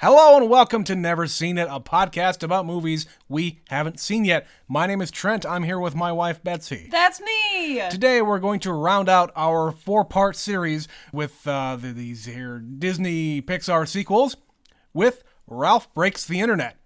Hello and welcome to Never Seen It, a podcast about movies we haven't seen yet. My name is Trent. I'm here with my wife, Betsy. That's me! Today we're going to round out our 4-part series with these here Disney Pixar sequels with Ralph Breaks the Internet.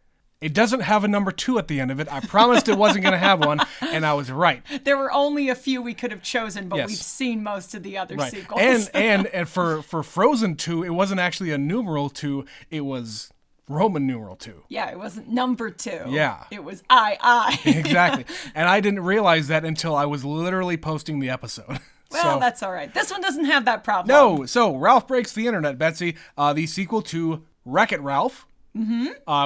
It doesn't have a number 2 at the end of it. I promised it wasn't going to have one, and I was right. There were only a few we could have chosen, but Yes. we've seen most of the other Right. sequels. And for Frozen 2, it wasn't actually a numeral 2, it was Roman numeral 2. Yeah, it wasn't number 2. Yeah. It was I. Exactly. And I didn't realize that until I was literally posting the episode. Well, that's all right. This one doesn't have that problem. No, so Ralph Breaks the Internet, Betsy, the sequel to Wreck-It Ralph,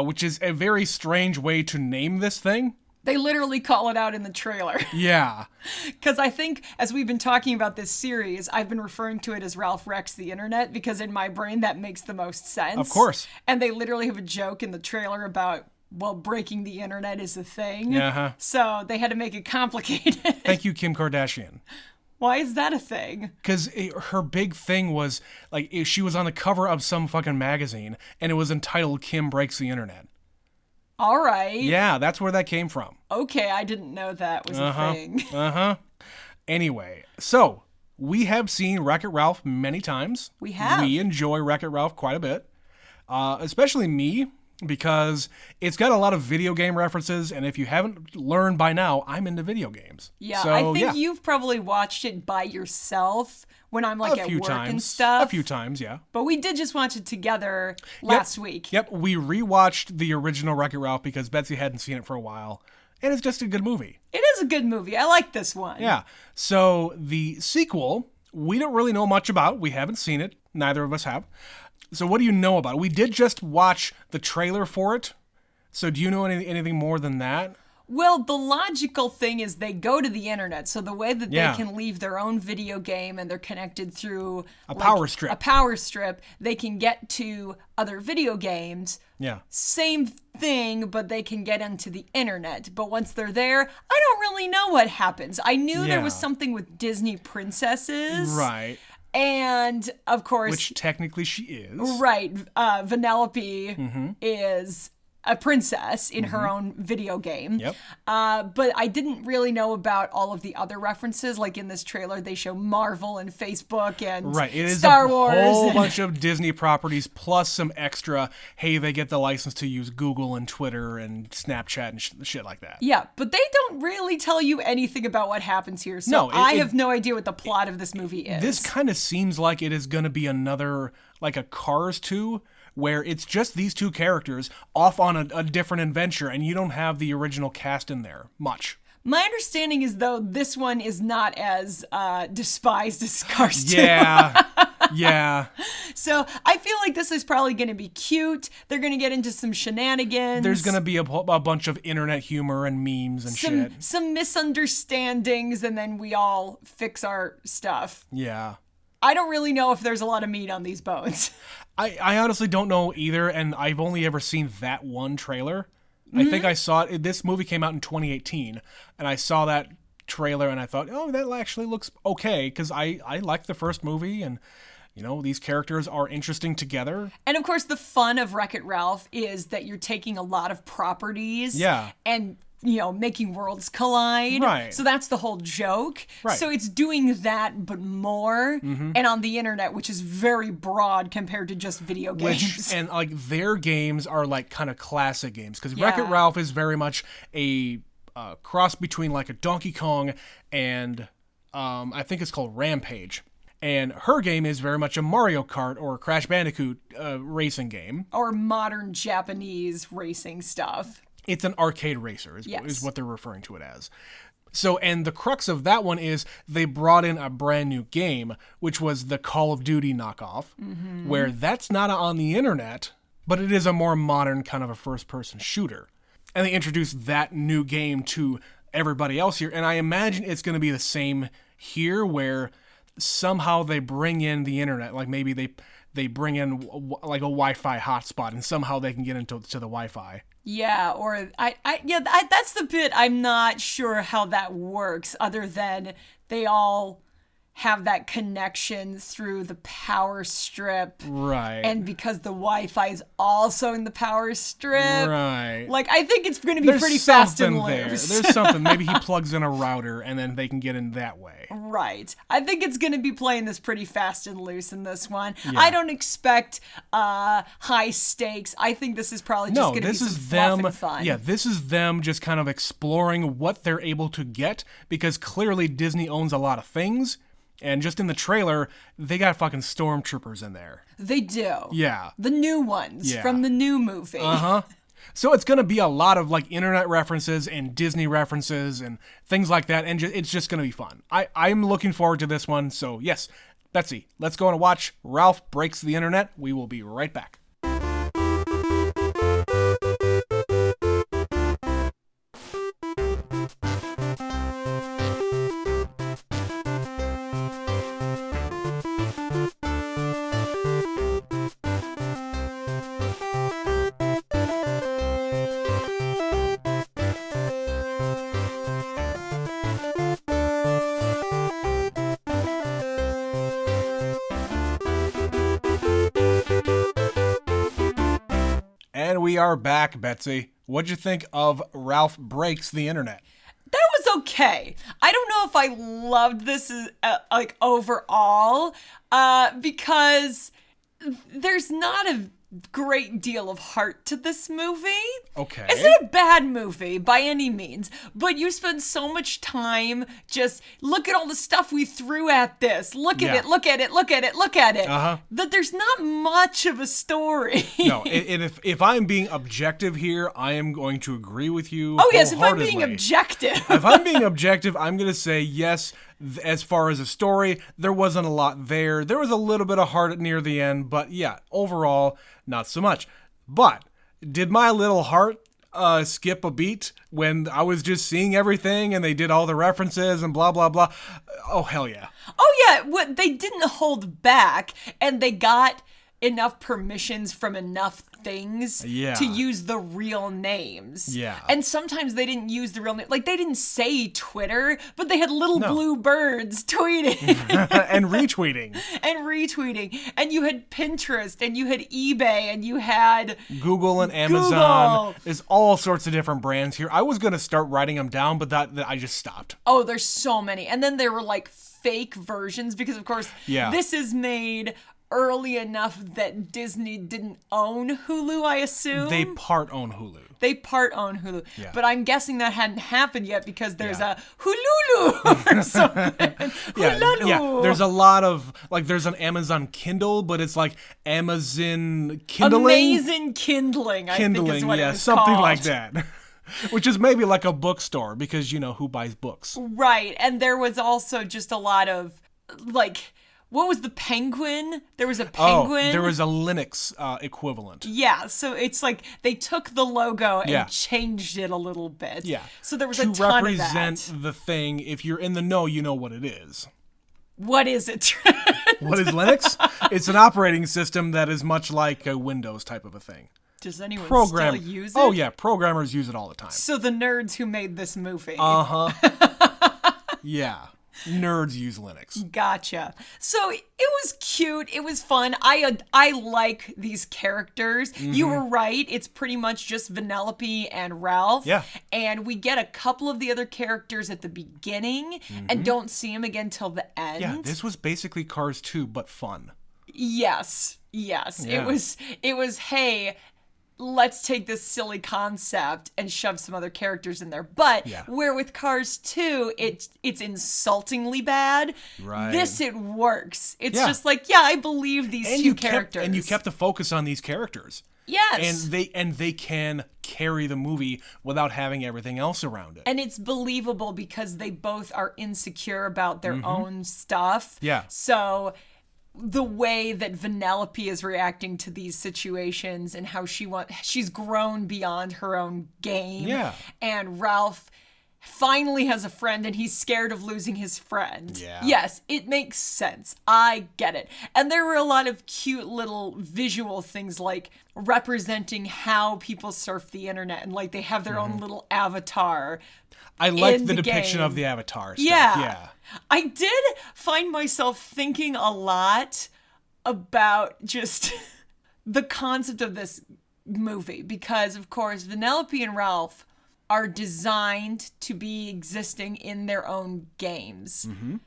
which is a very strange way to name this thing. They literally call it out in the trailer. Yeah. Because I think, as we've been talking about this series, I've been referring to it as Ralph Wrecks the Internet, because in my brain that makes the most sense. Of course. And they literally have a joke in the trailer about, well, breaking the internet is a thing. Uh-huh. So they had to make it complicated. Thank you, Kim Kardashian. Why is that a thing? Because her big thing was, like, she was on the cover of some fucking magazine, and it was entitled Kim Breaks the Internet. All right. Yeah, that's where that came from. Okay, I didn't know that was a thing. Anyway, so we have seen Wreck-It Ralph many times. We have. We enjoy Wreck-It Ralph quite a bit. Especially me, because it's got a lot of video game references, and if you haven't learned by now, I'm into video games. Yeah, so, I think you've probably watched it by yourself when I'm like at work and stuff. A few times, yeah. But we did just watch it together last week. Yep, we rewatched the original Wreck-It Ralph because Betsy hadn't seen it for a while, and it's just a good movie. It is a good movie. I like this one. Yeah, so the sequel, we don't really know much about. We haven't seen it. Neither of us have. So what do you know about it? We did just watch the trailer for it. So do you know anything more than that? Well, the logical thing is they go to the internet. So the way that Yeah. they can leave their own video game and they're connected through A power strip. A power strip, they can get to other video games. Yeah. Same thing, but they can get into the internet. But once they're there, I don't really know what happens. I knew there was Yeah. something with Disney princesses. Right. And, of course... Which technically she is. Right. Vanellope Mm-hmm. is a princess in her own video game. Yep. But I didn't really know about all of the other references. Like in this trailer, they show Marvel and Facebook and Right. It is Star a Wars. whole bunch of Disney properties plus some extra, hey, they get the license to use Google and Twitter and Snapchat and shit like that. Yeah, but they don't really tell you anything about what happens here. So No, I have no idea what the plot of this movie is. This kind of seems like it is going to be another, like a Cars 2, where it's just these two characters off on a different adventure, and you don't have the original cast in there much. My understanding is, though, this one is not as despised as Cars 2. Yeah. Yeah. So I feel like this is probably going to be cute. They're going to get into some shenanigans. There's going to be a bunch of internet humor and memes and shit. Some misunderstandings, and then we all fix our stuff. Yeah. I don't really know if there's a lot of meat on these bones. I honestly don't know either, and I've only ever seen that one trailer. I think I saw it. This movie came out in 2018, and I saw that trailer, and I thought, oh, that actually looks okay, because I liked the first movie, and, you know, these characters are interesting together. And of course, the fun of Wreck-It Ralph is that you're taking a lot of properties and, you know, making worlds collide. Right. So that's the whole joke. Right. So it's doing that, but more, and on the internet, which is very broad compared to just video games. And, like, their games are, like, kind of classic games, because Yeah. Wreck-It Ralph is very much a cross between, like, a Donkey Kong and I think it's called Rampage. And her game is very much a Mario Kart or Crash Bandicoot racing game. Or modern Japanese racing stuff. It's an arcade racer is Yes. what they're referring to it as. So, and the crux of that one is they brought in a brand new game, which was the Call of Duty knockoff, where that's not on the internet, but it is a more modern kind of a first-person shooter. And they introduced that new game to everybody else here, and I imagine it's going to be the same here, where somehow they bring in the internet, like maybe they bring in like a Wi-Fi hotspot, and somehow they can get into the Wi-Fi. Yeah, or that's the bit I'm not sure how that works, other than they all have that connection through the power strip. Right. And because the Wi-Fi is also in the power strip. Right. Like, I think it's going to be pretty fast and loose. There's something. Maybe he plugs in a router and then they can get in that way. Right. I think it's going to be playing this pretty fast and loose in this one. Yeah. I don't expect high stakes. I think this is probably just going to be some fluff and fun. Yeah, this is them just kind of exploring what they're able to get, because clearly Disney owns a lot of things. And just in the trailer, they got fucking stormtroopers in there. They do. Yeah. The new ones from the new movie. Uh-huh. So it's going to be a lot of like internet references and Disney references and things like that. And it's just going to be fun. I'm looking forward to this one. So yes, Betsy, let's go and watch Ralph Breaks the Internet. We will be right back. We are back, Betsy. What'd you think of Ralph Breaks the Internet? That was okay. I don't know if I loved this like overall, because there's not a great deal of heart to this movie. Okay. It's not a bad movie by any means, but you spend so much time just look at all the stuff we threw at this. Look at it, look at it, look at it, look at it. That there's not much of a story. No, and if I'm being objective here, I am going to agree with you. Oh yes, if I'm being objective. If I'm being objective, I'm going to say yes. As far as a story, there wasn't a lot there. There was a little bit of heart near the end, but yeah, overall, not so much. But did my little heart skip a beat when I was just seeing everything and they did all the references and blah, blah, blah? Oh, hell yeah. Oh, yeah. They didn't hold back, and they got enough permissions from enough things to use the real names. Yeah. And sometimes they didn't use the real name. Like, they didn't say Twitter, but they had little blue birds tweeting. And retweeting. And you had Pinterest, and you had eBay, and you had Google and Amazon. There's all sorts of different brands here. I was going to start writing them down, but that I just stopped. Oh, there's so many. And then there were like fake versions because, of course, this is made early enough that Disney didn't own Hulu, I assume. They part own Hulu. Yeah. But I'm guessing that hadn't happened yet because there's a Hululu or something. Yeah, there's a lot of, like, there's an Amazon Kindle, but it's like Amazon Kindling? Amazing Kindling, I think is what it was something called. like that. Which is maybe like a bookstore because, you know, who buys books? Right, and there was also just a lot of, like, what was the penguin? There was a penguin. Oh, there was a Linux equivalent. Yeah, so it's like they took the logo and changed it a little bit. Yeah. So there was a ton of that. To represent the thing, if you're in the know, you know what it is. What is it? What is Linux? It's an operating system that is much like a Windows type of a thing. Does anyone still use it? Oh, yeah. Programmers use it all the time. So the nerds who made this movie. Yeah. Nerds use Linux. Gotcha. So it was cute. It was fun. I like these characters. Mm-hmm. You were right. It's pretty much just Vanellope and Ralph. Yeah. And we get a couple of the other characters at the beginning and don't see them again till the end. Yeah, this was basically Cars 2, but fun. Yes. Yeah. It was, hey, let's take this silly concept and shove some other characters in there. But where with Cars 2, it's insultingly bad. Right. This, it works. It's just like, I believe these two characters. And you kept the focus on these characters. Yes. And they can carry the movie without having everything else around it. And it's believable because they both are insecure about their own stuff. Yeah. So the way that Vanellope is reacting to these situations and how she's grown beyond her own game. Yeah. And Ralph finally has a friend and he's scared of losing his friend. Yeah. Yes, it makes sense. I get it. And there were a lot of cute little visual things like representing how people surf the internet and like they have their own little avatar. I like the depiction of the avatar stuff. Yeah. I did find myself thinking a lot about just the concept of this movie because, of course, Vanellope and Ralph are designed to be existing in their own games. Mm-hmm.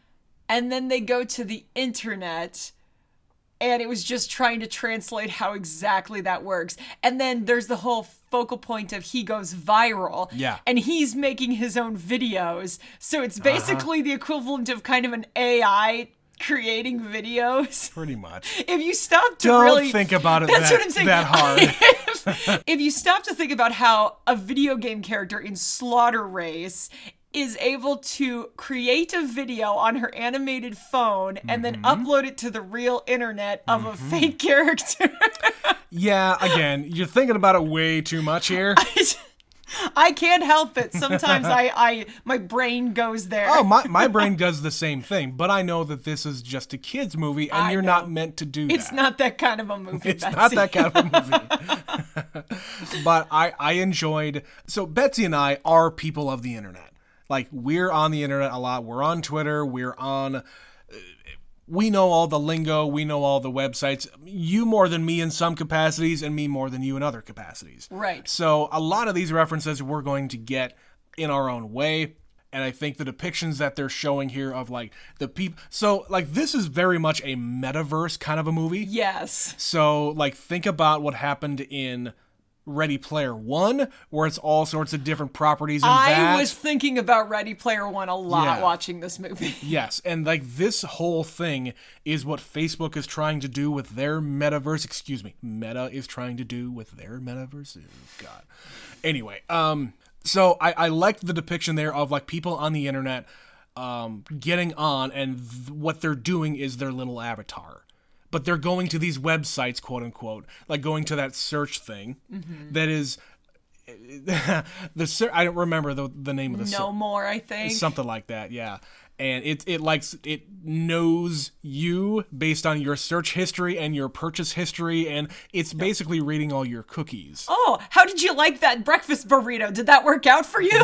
And then they go to the internet and it was just trying to translate how exactly that works. And then there's the whole focal point of he goes viral. Yeah. And he's making his own videos. So it's basically the equivalent of kind of an AI creating videos. Pretty much. If you stop to Don't really think about it that's what I'm saying. that hard. If you stop to think about how a video game character in Slaughter Race is able to create a video on her animated phone and then upload it to the real internet of a fake character. Yeah, again, you're thinking about it way too much here. I can't help it. Sometimes my brain goes there. Oh, my brain does the same thing, but I know that this is just a kid's movie, and you're not meant to do that. It's not that kind of a movie, It's Betsy. not that kind of a movie. But I enjoyed... So Betsy and I are people of the internet. Like, we're on the internet a lot. We're on Twitter. We're on... We know all the lingo. We know all the websites. You more than me in some capacities, and me more than you in other capacities. Right. So a lot of these references we're going to get in our own way. And I think the depictions that they're showing here of, like, the people... So, like, this is very much a metaverse kind of a movie. Yes. So, like, think about what happened in Ready Player One, where it's all sorts of different properties and I was thinking about Ready Player One a lot watching this movie. Yes, and, like, this whole thing is what Facebook is trying to do with their metaverse. Excuse me. Meta is trying to do with their metaverse. Oh, God. Anyway, so I liked the depiction there of, like, people on the internet getting on, and what they're doing is their little avatar. But they're going to these websites, quote unquote, like going to that search thing that is I don't remember the name of the No More, I think. Something like that, yeah. And it knows you based on your search history and your purchase history, and it's basically reading all your cookies. Oh, how did you like that breakfast burrito? Did that work out for you?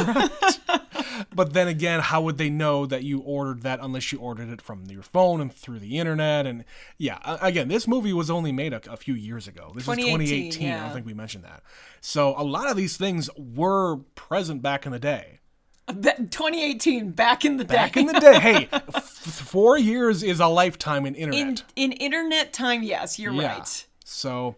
But then again, how would they know that you ordered that unless you ordered it from your phone and through the internet? And yeah, again, this movie was only made a few years ago. This is 2018. Yeah. I don't think we mentioned that. So a lot of these things were present back in the day. 2018, back in the day. Back in the day. Hey, 4 years is a lifetime in internet. In internet time, yes, you're right. So,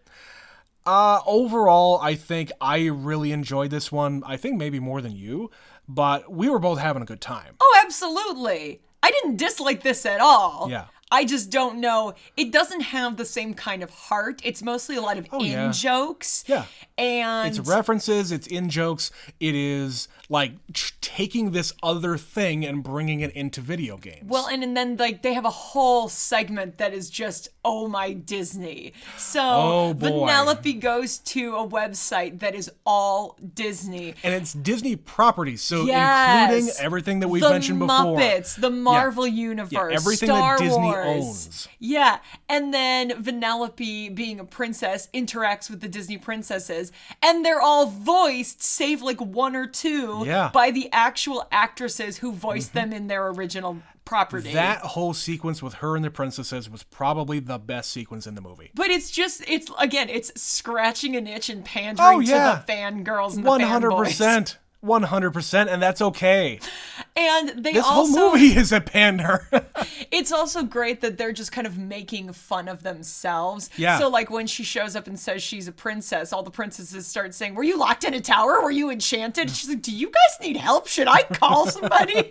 overall, I think I really enjoyed this one. I think maybe more than you, but we were both having a good time. Oh, absolutely. I didn't dislike this at all. Yeah. I just don't know. It doesn't have the same kind of heart. It's mostly a lot of in-jokes. Yeah. And it's references, it's in-jokes. It is like taking this other thing and bringing it into video games. Well, and then like they have a whole segment that is just, oh my Disney. So Vanellope goes to a website that is all Disney. And it's Disney properties, so including everything that we've mentioned before. The Muppets, the Marvel Universe, everything Star that Disney Wars. owns. Yeah, and then Vanellope, being a princess, interacts with the Disney princesses, and they're all voiced, save like one or two, by the actual actresses who voiced them in their original property. That whole sequence with her and the princesses was probably the best sequence in the movie. But it's scratching an itch and pandering to the fangirls and the 100%. 100%, and that's okay. And this whole movie is a pander. It's also great that they're just kind of making fun of themselves. Yeah. So like when she shows up and says she's a princess, all the princesses start saying, "Were you locked in a tower? Were you enchanted?" She's like, "Do you guys need help? Should I call somebody?"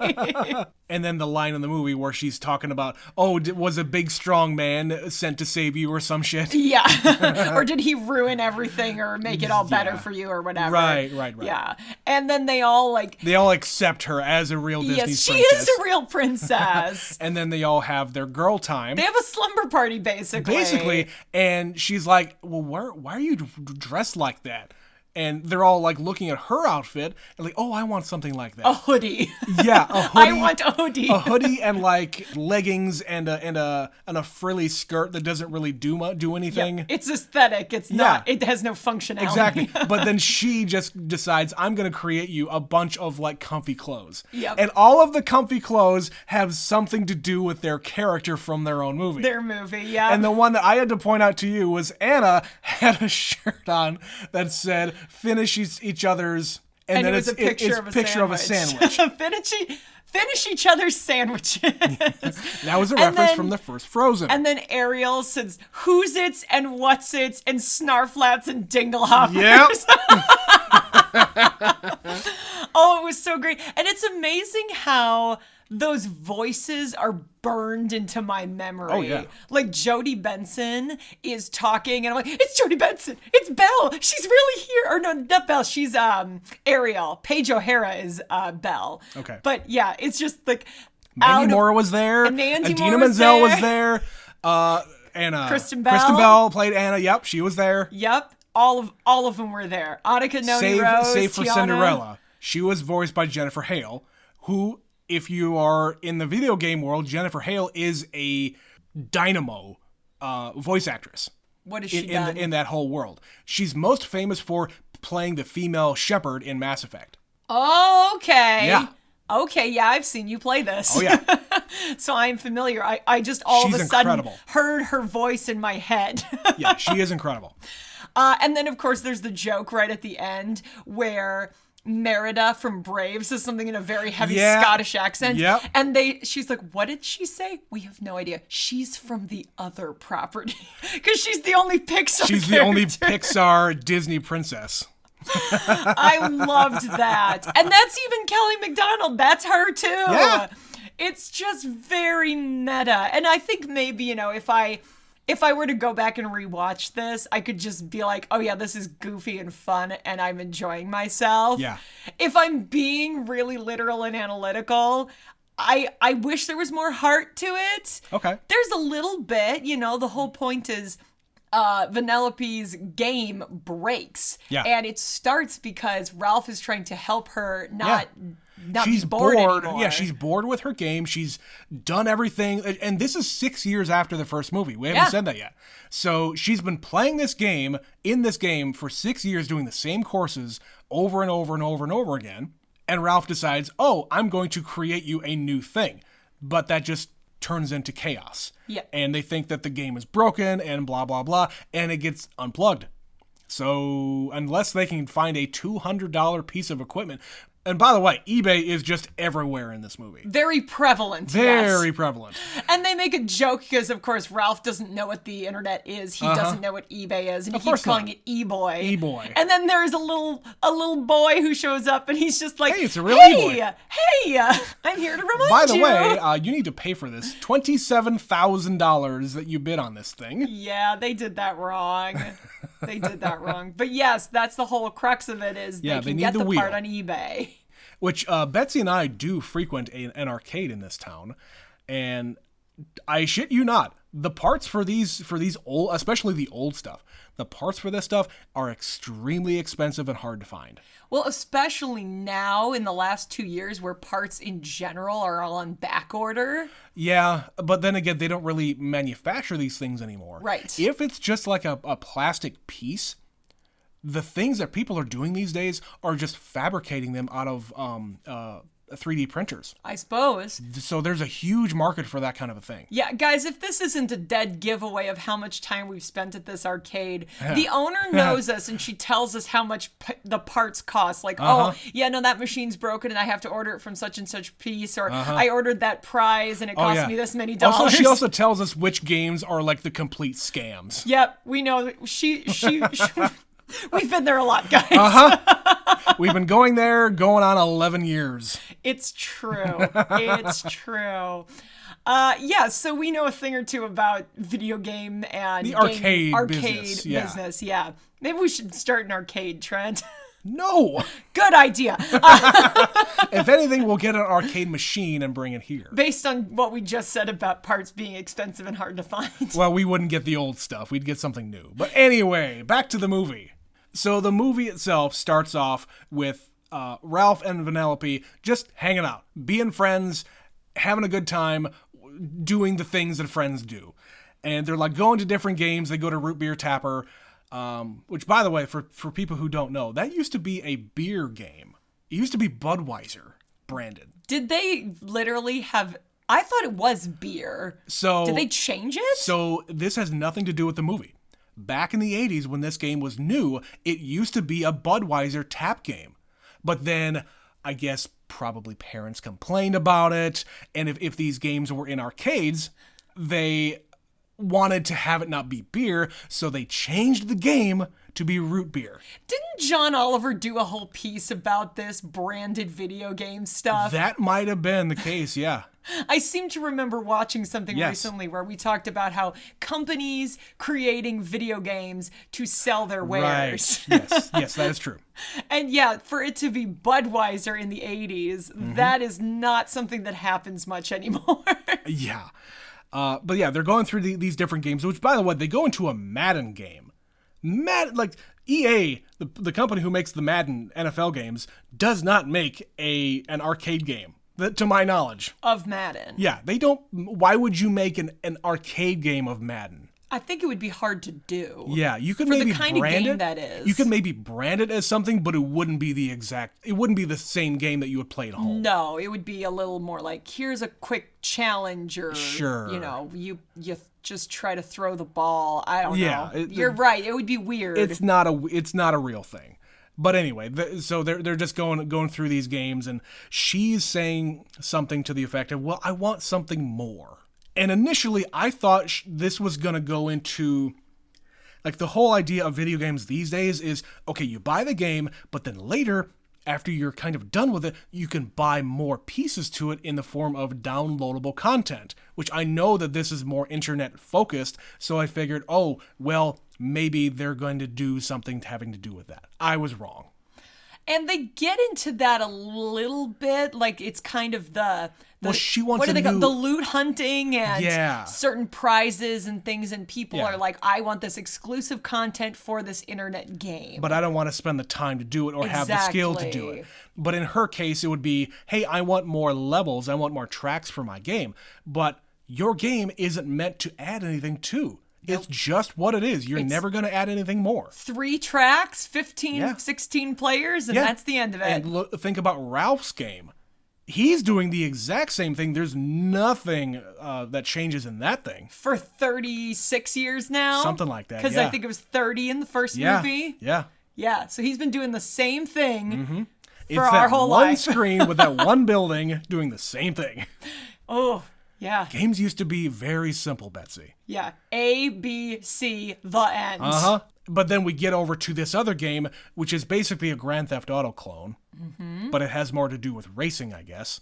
And then the line in the movie where she's talking about, was a big strong man sent to save you or some shit? Yeah. Or did he ruin everything or make it all better for you or whatever? Right. Yeah. And then they all accept her as a real Disney princess. Yes, she is a real princess. And then they all have their girl time. They have a slumber party, basically. And she's like, well, why are you dressed like that? and they're all like looking at her outfit and like, oh, I want something like that. A hoodie. Yeah, a hoodie. I want a hoodie. A hoodie and like leggings and a frilly skirt that doesn't really do anything. Yeah, it's aesthetic. It's not. It has no functionality. Exactly. But then she just decides, I'm going to create you a bunch of like comfy clothes. Yep. And all of the comfy clothes have something to do with their character from their own movie. Their movie, yeah. And the one that I had to point out to you was Anna had a shirt on that said, finish each other's, and then it was a picture of a sandwich. Finish each other's sandwiches. That was a reference from the first Frozen. And then Ariel says, who's it's and what's it's and snarflats and dinglehoppers. Yep. Oh, it was so great. And it's amazing how those voices are burned into my memory. Oh, yeah. Like Jodie Benson is talking and I'm like, it's Jodie Benson. It's Belle. She's really here. Or no, not Belle. She's Ariel. Paige O'Hara is Belle. Okay. But yeah, it's just like Mandy Moore was there. Idina Menzel was there. And Kristen Bell. Kristen Bell played Anna. Yep, she was there. Yep. All of them were there. Annika Noni Rose, save for Tiana. Cinderella. She was voiced by Jennifer Hale, who, if you are in the video game world, Jennifer Hale is a dynamo voice actress. What has she done? In that whole world? She's most famous for playing the female Shepard in Mass Effect. Oh, okay. Yeah. Okay, yeah, I've seen you play this. Oh, yeah. So I'm familiar. I just all She's of a sudden incredible. Heard her voice in my head. Yeah, she is incredible. And then, of course, there's the joke right at the end where Merida from Brave says something in a very heavy Scottish accent. Yep. And she's like, what did she say? We have no idea. She's from the other property. Because she's the only Pixar She's character. the only Pixar Disney princess. I loved that. And that's even Kelly MacDonald. That's her too. Yeah. It's just very meta. And I think maybe, if I were to go back and rewatch this, I could just be like, oh yeah, this is goofy and fun and I'm enjoying myself. Yeah. If I'm being really literal and analytical, I wish there was more heart to it. Okay. There's a little bit, the whole point is Vanellope's game breaks. Yeah. And it starts because Ralph is trying to help her not she's be bored anymore. Yeah, she's bored with her game. She's done everything. And this is 6 years after the first movie. We haven't said that yet. So she's been playing in this game for 6 years, doing the same courses over and over and over and over again. And Ralph decides, oh, I'm going to create you a new thing. But that just turns into chaos. Yeah. And they think that the game is broken and blah, blah, blah. And it gets unplugged. So unless they can find a $200 piece of equipment. And by the way, eBay is just everywhere in this movie. Very prevalent. Very prevalent. And they make a joke because, of course, Ralph doesn't know what the internet is. He doesn't know what eBay is, and he keeps calling it E-Boy. E-Boy. And then there's a little boy who shows up, and he's just like, hey, it's a real E-Boy. Hey, I'm here to remind you. By the way, you need to pay for this $27,000 that you bid on this thing. Yeah, they did that wrong. But yes, that's the whole crux of it is they can get the part on eBay. Which Betsy and I do frequent an arcade in this town, and I shit you not, the parts for these old, especially the old stuff, the parts for this stuff are extremely expensive and hard to find. Well, especially now in the last 2 years where parts in general are all on back order. Yeah, but then again, they don't really manufacture these things anymore. Right. If it's just like a plastic piece, the things that people are doing these days are just fabricating them out of 3D printers. I suppose. So there's a huge market for that kind of a thing. Yeah, guys, if this isn't a dead giveaway of how much time we've spent at this arcade, the owner knows us and she tells us how much the parts cost. Like, oh, yeah, no, that machine's broken and I have to order it from such and such piece, or I ordered that prize and it cost me this many dollars. Also, she also tells us which games are like the complete scams. Yep, we know. She we've been there a lot, guys. We've been going on 11 years. It's true. It's true. So we know a thing or two about video game and the arcade business. Yeah. Maybe we should start an arcade, Trent. No. Good idea. If anything, we'll get an arcade machine and bring it here. Based on what we just said about parts being expensive and hard to find. Well, we wouldn't get the old stuff. We'd get something new. But anyway, back to the movie. So the movie itself starts off with Ralph and Vanellope just hanging out, being friends, having a good time, doing the things that friends do. And they're like going to different games. They go to Root Beer Tapper, which, by the way, for people who don't know, that used to be a beer game. It used to be Budweiser branded. Did they literally have... I thought it was beer. So did they change it? So this has nothing to do with the movie. Back in the 80s, when this game was new, it used to be a Budweiser tap game. But then, I guess, probably parents complained about it. And if these games were in arcades, they wanted to have it not be beer, so they changed the game to be root beer. Didn't John Oliver do a whole piece about this branded video game stuff? That might have been the case, yeah. I seem to remember watching something recently where we talked about how companies creating video games to sell their wares. Right. Yes, that is true. And yeah, for it to be Budweiser in the 80s, that is not something that happens much anymore. Yeah. But yeah, they're going through these different games, which, by the way, they go into a Madden game. Like EA, the company who makes the Madden NFL games, does not make an arcade game. To my knowledge. Of Madden. Yeah, they don't. Why would you make an arcade game of Madden? I think it would be hard to do. Yeah, you could for maybe the kind brand of game it. That is. You could maybe brand it as something, but it wouldn't be it wouldn't be the same game that you would play at home. No, it would be a little more like, here's a quick challenge, or sure, you just try to throw the ball. I don't know. You're right. It would be weird. It's not a real thing. But anyway, so they're just going through these games, and she's saying something to the effect of, well, I want something more. And initially, I thought this was going to go into, like, the whole idea of video games these days is, okay, you buy the game, but then later, after you're kind of done with it, you can buy more pieces to it in the form of downloadable content, which I know that this is more internet focused, so I figured, oh, well, maybe they're going to do something having to do with that. I was wrong. And they get into that a little bit, like it's kind of the she wants what do they call the loot hunting and certain prizes and things, and people are like, I want this exclusive content for this internet game. But I don't want to spend the time to do it or have the skill to do it. But in her case, it would be, hey, I want more levels, I want more tracks for my game. But your game isn't meant to add anything to. It's just what it is. You're never going to add anything more. 3 tracks, 15, 16 players, and that's the end of it. And think about Ralph's game. He's doing the exact same thing. There's nothing that changes in that thing. For 36 years now? Something like that, Because I think it was 30 in the first movie. Yeah. Yeah, so he's been doing the same thing for our whole life. It's that one screen with that one building doing the same thing. Oh, yeah. Games used to be very simple, Betsy. Yeah. A, B, C, the end. Uh-huh. But then we get over to this other game, which is basically a Grand Theft Auto clone. But it has more to do with racing, I guess.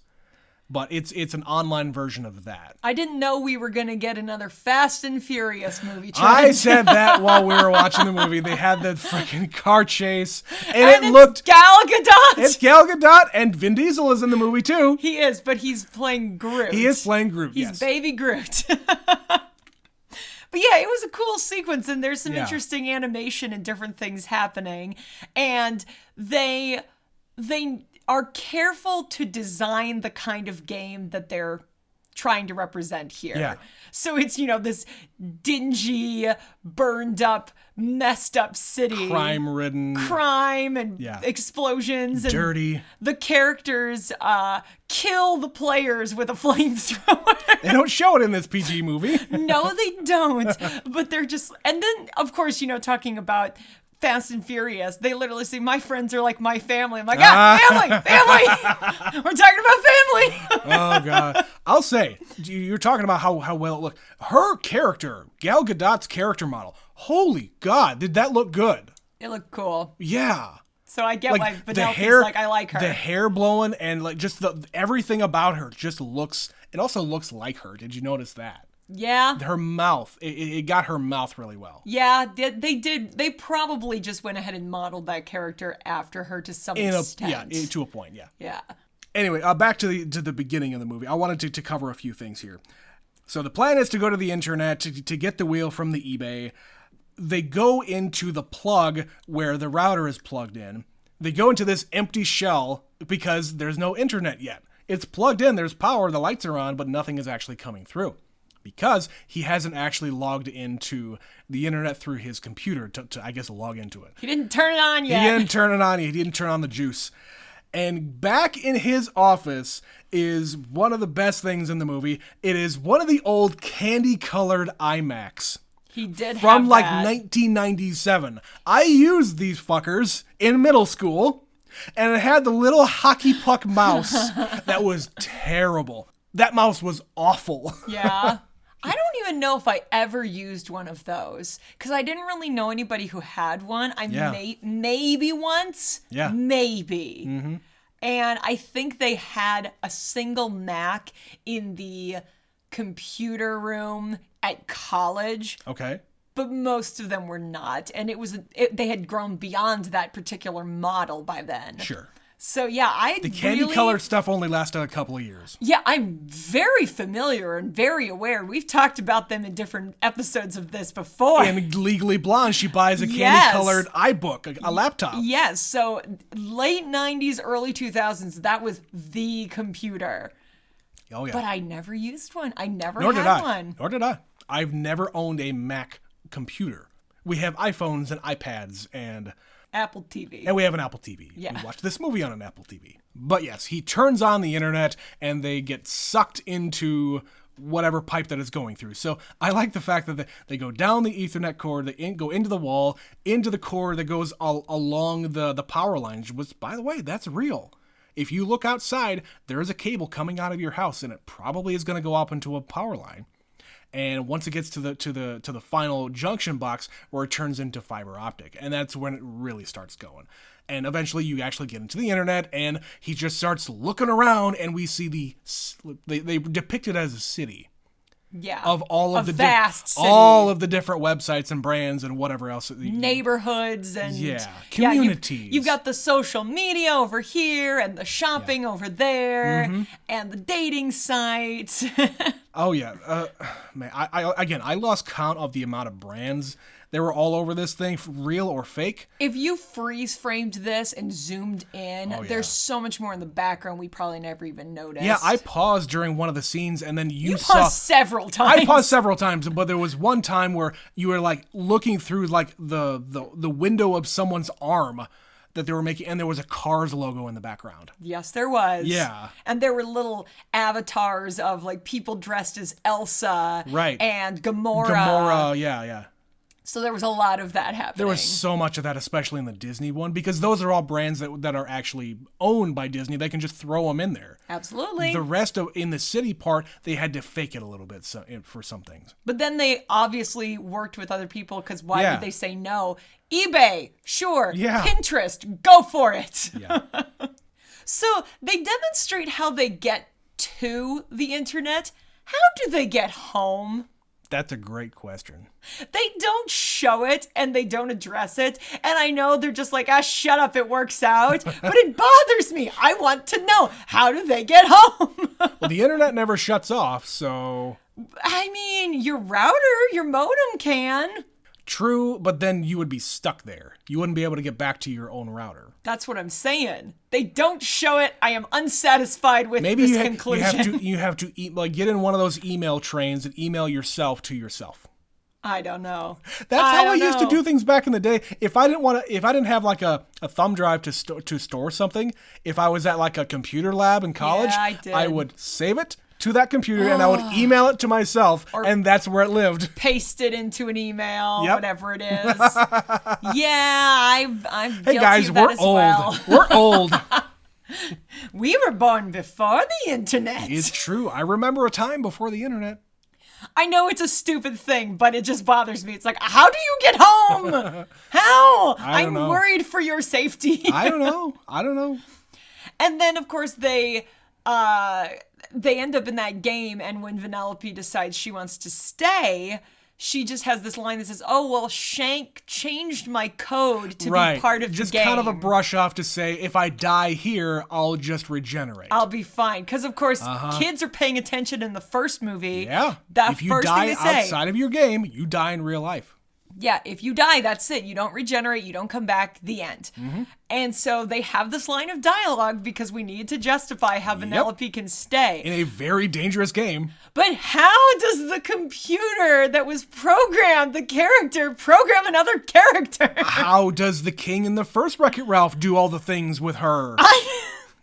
But it's an online version of that. I didn't know we were going to get another Fast and Furious movie. I said that while we were watching the movie. They had the freaking car chase. And it looked... Gal Gadot! It's Gal Gadot, and Vin Diesel is in the movie, too. He is, but he's playing Groot. He is playing Groot, He's Baby Groot. But yeah, it was a cool sequence, and there's some interesting animation and different things happening. And they are careful to design the kind of game that they're trying to represent here. Yeah. So it's, this dingy, burned up, messed up city. Crime-ridden. Crime and explosions. And dirty. The characters kill the players with a flamethrower. They don't show it in this PG movie. No, they don't. But they're just... And then, of course, talking about Fast and Furious, they literally say, my friends are like my family. I'm like, family! We're talking about family! Oh, God. I'll say, you're talking about how well it looked. Her character, Gal Gadot's character model, holy God, did that look good? It looked cool. Yeah. So I get why Vanellope's like, I like her. The hair blowing and like just everything about her just looks, it also looks like her. Did you notice that? Yeah. Her mouth, it got her mouth really well. Yeah, they did. They probably just went ahead and modeled that character after her to some extent. Yeah, to a point, yeah. Yeah. Anyway, back to the beginning of the movie. I wanted to cover a few things here. So the plan is to go to the internet to get the wheel from the eBay. they go into the plug where the router is plugged in. They go into this empty shell because there's no internet yet. It's plugged in, there's power, the lights are on, but nothing is actually coming through. Because he hasn't actually logged into the internet through his computer to I guess, log into it. He didn't turn it on yet. He didn't turn it on. He didn't turn on the juice. And back in his office is one of the best things in the movie. It is one of the old candy-colored iMacs. He did from have like that. 1997. I used these fuckers in middle school, and it had the little hockey puck mouse that was terrible. That mouse was awful. Yeah. I don't even know if I ever used one of those because I didn't really know anybody who had one. Maybe once. Yeah. Maybe. Mm-hmm. And I think they had a single Mac in the computer room at college. Okay. But most of them were not. And they had grown beyond that particular model by then. Sure. So yeah, the candy-colored stuff only lasted a couple of years. Yeah, I'm very familiar and very aware. We've talked about them in different episodes of this before. In Legally Blonde, she buys a candy-colored iBook, a laptop. Yes, so late 90s, early 2000s, that was the computer. Oh, yeah. But I never used one. I never Nor had did I. one. Nor did I. I've never owned a Mac computer. We have iPhones and iPads and Apple TV. we have an Apple TV. Yeah. We watch this movie on an Apple TV. But yes, he turns on the internet and they get sucked into whatever pipe that is going through. So I like the fact that they go down the Ethernet cord, they go into the wall, into the cord that goes along the power lines, which, by the way, that's real. If you look outside, there is a cable coming out of your house and it probably is going to go up into a power line. And once it gets to the final junction box where it turns into fiber optic, and that's when it really starts going. And eventually you actually get into the internet, and he just starts looking around, and we see they depict it as a city. Yeah. Of all of a the vast city. all of the different websites and brands and whatever else. Neighborhoods and communities. You've got the social media over here and the shopping over there and the dating sites. Oh yeah, man. I lost count of the amount of brands that were all over this thing, real or fake. If you freeze framed this and zoomed in, there's so much more in the background we probably never even noticed. Yeah, I paused during one of the scenes, and then you paused saw several times. I paused several times, but there was one time where you were like looking through like the window of someone's arm that they were making, and there was a Cars logo in the background. Yes, there was. Yeah. And there were little avatars of like people dressed as Elsa. Right. And Gamora. Gamora, yeah. So there was a lot of that happening. There was so much of that, especially in the Disney one, because those are all brands that are actually owned by Disney. They can just throw them in there. Absolutely. The rest in the city part, they had to fake it a little bit for some things. But then they obviously worked with other people, because why would they say no? eBay, sure. Yeah. Pinterest, go for it. Yeah. So they demonstrate how they get to the internet. How do they get home? That's a great question. They don't show it and they don't address it. And I know they're just like, shut up, it works out. But it bothers me. I want to know, how do they get home? Well, the internet never shuts off, so... I mean, your router, your modem can. True, but then you would be stuck there. You wouldn't be able to get back to your own router. That's what I'm saying. They don't show it. I am unsatisfied with this conclusion. You have to get in one of those email trains and email yourself to yourself. I don't know. That's how I used to do things back in the day. If I didn't have like a thumb drive to store something, if I was at like a computer lab in college, I would save it to that computer and I would email it to myself, and that's where it lived. Paste it into an email, whatever it is. I'm hey guilty guys, of that we're as old. well. We're old. We were born before the internet. It's true. I remember a time before the internet. I know it's a stupid thing, but it just bothers me. It's like, how do you get home? How? I'm worried for your safety. I don't know. And then, of course, they end up in that game, and when Vanellope decides she wants to stay, she just has this line that says, "Oh, well, Shank changed my code to be part of the game." Just kind of a brush off to say, if I die here, I'll just regenerate. I'll be fine. Because, of course, kids are paying attention in the first movie. Yeah. That if you first die thing they say, outside of your game, you die in real life. Yeah, if you die, that's it. You don't regenerate, you don't come back, the end. And so they have this line of dialogue because we need to justify how Vanellope can stay. In a very dangerous game. But how does the computer that was programmed the character program another character? How does the king in the first Wreck-It Ralph do all the things with her?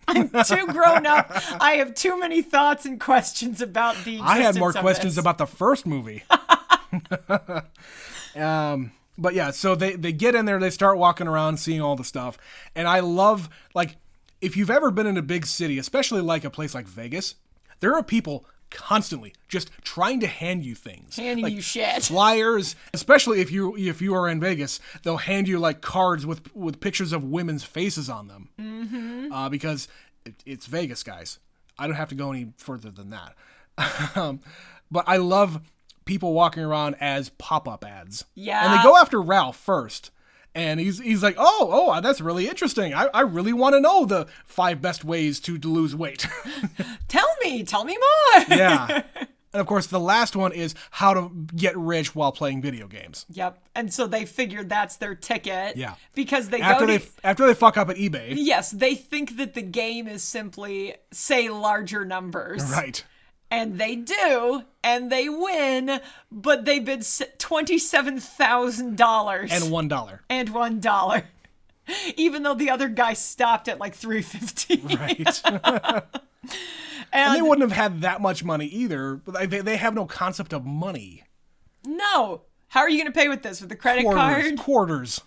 I'm too grown up. I have too many thoughts and questions about the existence I had more of questions this. about the first movie. But yeah, so they get in there, they start walking around, seeing all the stuff. And I love, like, if you've ever been in a big city, especially like a place like Vegas, there are people constantly just trying to hand you things. Handing like you shit. Flyers, especially if you are in Vegas, they'll hand you like cards with pictures of women's faces on them. Because it's Vegas, guys. I don't have to go any further than that. But I love people walking around as pop-up ads. Yeah. And they go after Ralph first. And he's like, oh, that's really interesting. I really want to know the 5 best ways to lose weight. Tell me more. Yeah. And of course, the last one is how to get rich while playing video games. Yep. And so they figured that's their ticket. Yeah. Because they After they fuck up at eBay. Yes, they think that the game is simply say larger numbers. Right. And they do, and they win, but they bid $27,000. And $1. And $1. Even though the other guy stopped at like $3.50. Right. And they wouldn't have had that much money either. But they have no concept of money. No. How are you going to pay with this? With a credit card? Quarters.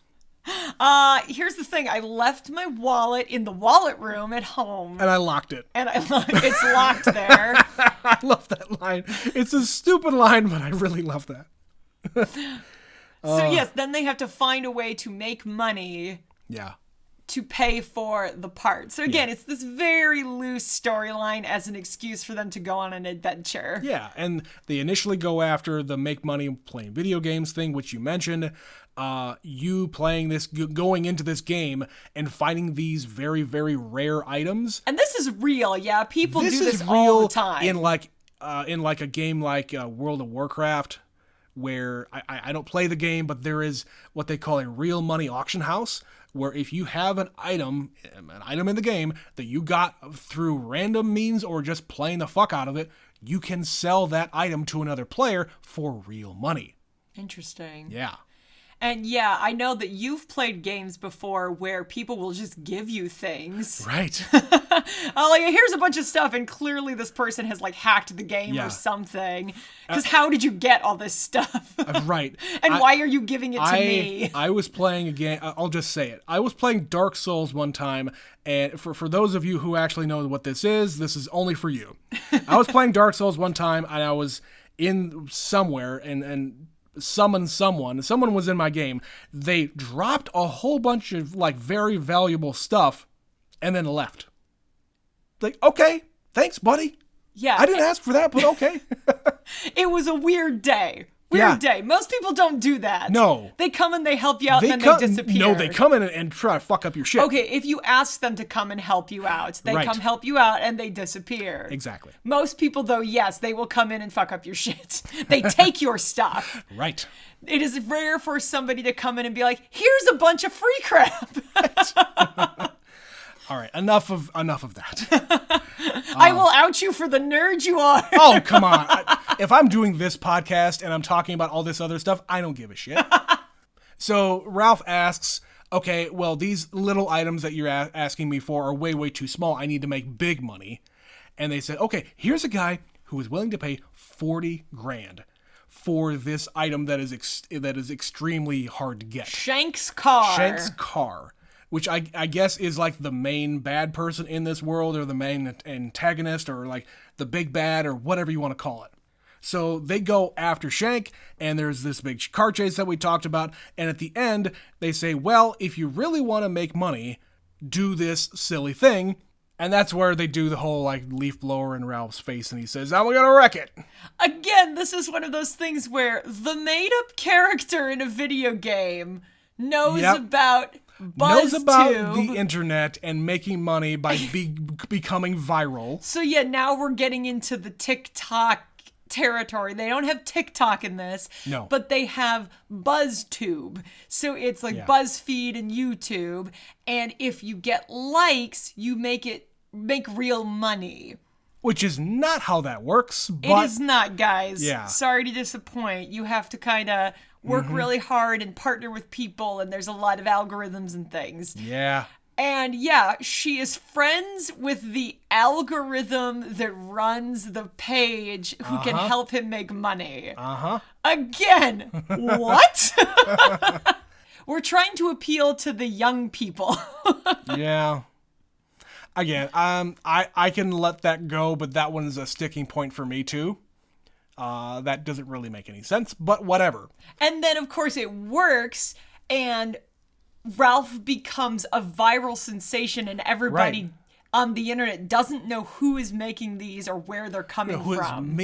Here's the thing. I left my wallet in the wallet room at home. And I locked it. And it's locked there. I love that line. It's a stupid line, but I really love that. So yes, then they have to find a way to make money. Yeah. To pay for the part. So again, it's this very loose storyline as an excuse for them to go on an adventure. Yeah, and they initially go after the make money playing video games thing, which you mentioned. You playing this, going into this game and finding these very, very rare items. And this is real, yeah. People do this real all the time. In like a game like World of Warcraft, where I don't play the game, but there is what they call a real money auction house, where if you have an item in the game that you got through random means or just playing the fuck out of it, you can sell that item to another player for real money. Interesting. Yeah. And yeah, I know that you've played games before where people will just give you things. Right. Like, here's a bunch of stuff, and clearly this person has like hacked the game or something. Because how did you get all this stuff? Right. And why are you giving it to me? I was playing a game. I'll just say it. I was playing Dark Souls one time, and for those of you who actually know what this is only for you. I was playing Dark Souls one time, and I was in somewhere, and summon someone was in my game. They dropped a whole bunch of like very valuable stuff and then left. Like, okay, thanks, buddy. Yeah. I didn't ask for that, but okay. It was a weird day. Weird day. Most people don't do that. No. They come and they help you out and then they disappear. No, they come in and try to fuck up your shit. Okay, if you ask them to come and help you out, they come help you out and they disappear. Exactly. Most people, though, yes, they will come in and fuck up your shit. They take your stuff. Right. It is rare for somebody to come in and be like, here's a bunch of free crap. All right, enough of that. I will out you for the nerd you are. Oh, come on. If I'm doing this podcast and I'm talking about all this other stuff, I don't give a shit. So Ralph asks, okay, well, these little items that you're asking me for are way, way too small. I need to make big money. And they said, okay, here's a guy who is willing to pay $40,000 for this item that is extremely hard to get. Shank's car. Which I guess is like the main bad person in this world, or the main antagonist, or like the big bad, or whatever you want to call it. So they go after Shank, and there's this big car chase that we talked about, and at the end, they say, well, if you really want to make money, do this silly thing. And that's where they do the whole like leaf blower in Ralph's face, and he says, I'm gonna wreck it. Again, this is one of those things where the made-up character in a video game knows about the internet and making money by becoming viral. So yeah, now we're getting into the TikTok territory. They don't have TikTok in this, No. but they have BuzzTube. So it's like BuzzFeed and YouTube. And if you get likes, you make real money. Which is not how that works. But It is not, guys. Yeah. Sorry to disappoint. You have to kind of work really hard and partner with people, and there's a lot of algorithms and things. Yeah. And yeah, she is friends with the algorithm that runs the page who can help him make money. Again, what? We're trying to appeal to the young people. Yeah. Again, I can let that go, but that one is a sticking point for me too. That doesn't really make any sense, but whatever. And then, of course, it works, and Ralph becomes a viral sensation, and everybody on the internet doesn't know who is making these or where they're coming from.